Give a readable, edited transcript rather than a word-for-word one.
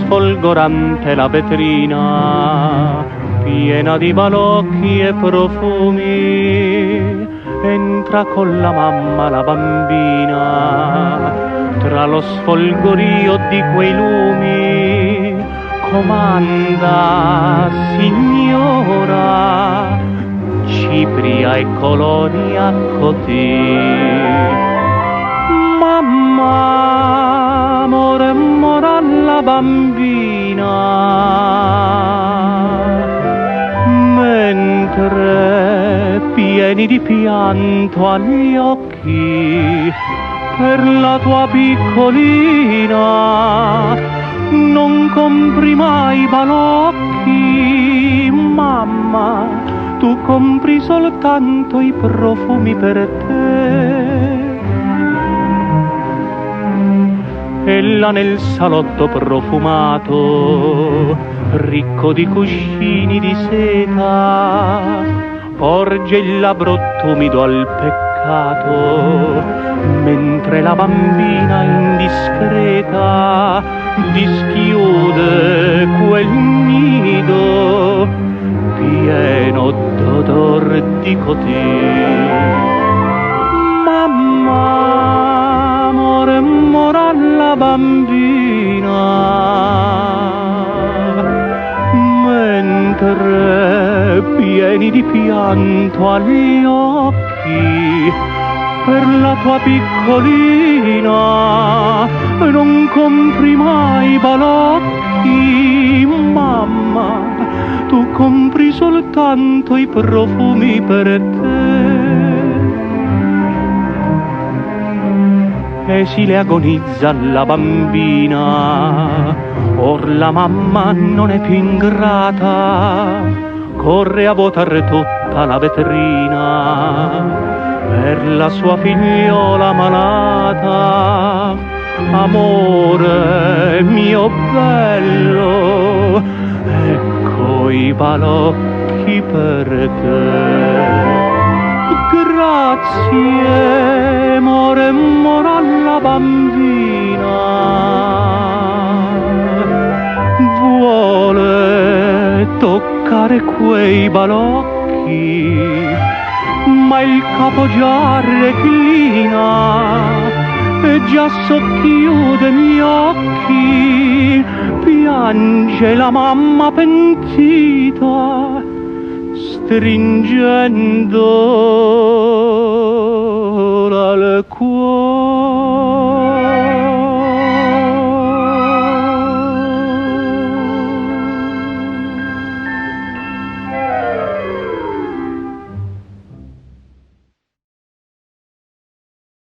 sfolgorante la vetrina, piena di balocchi e profumi, entra con la mamma la bambina, tra lo sfolgorio di quei lumi, comanda, signora, cipria e colonia cotì. Mamma, amore, mora la bambina, mentre pieni di pianto agli occhi per la tua piccolina, non compri mai balocchi, mamma, tu compri soltanto i profumi per te. Ella nel salotto profumato, ricco di cuscini di seta, porge il labbro umido al peccato, mentre la bambina indiscreta dischiude quel nido pieno d'odor di cotì. Mamma, amore, mora la bambina, mentre pieni di pianto agli occhi per la tua piccolina, non compri mai balocchi, mamma, tu compri soltanto i profumi per te. E si le agonizza la bambina, or la mamma non è più ingrata, corre a vuotare tutta la vetrina per la sua figliola malata. Amore mio bello, ecco i balocchi per te. Grazie, amore, mora la bambina, vuole toccare quei balocchi, ma il capo già reclina e già socchiude gli occhi, piange la mamma pentita, stringendo al cuore.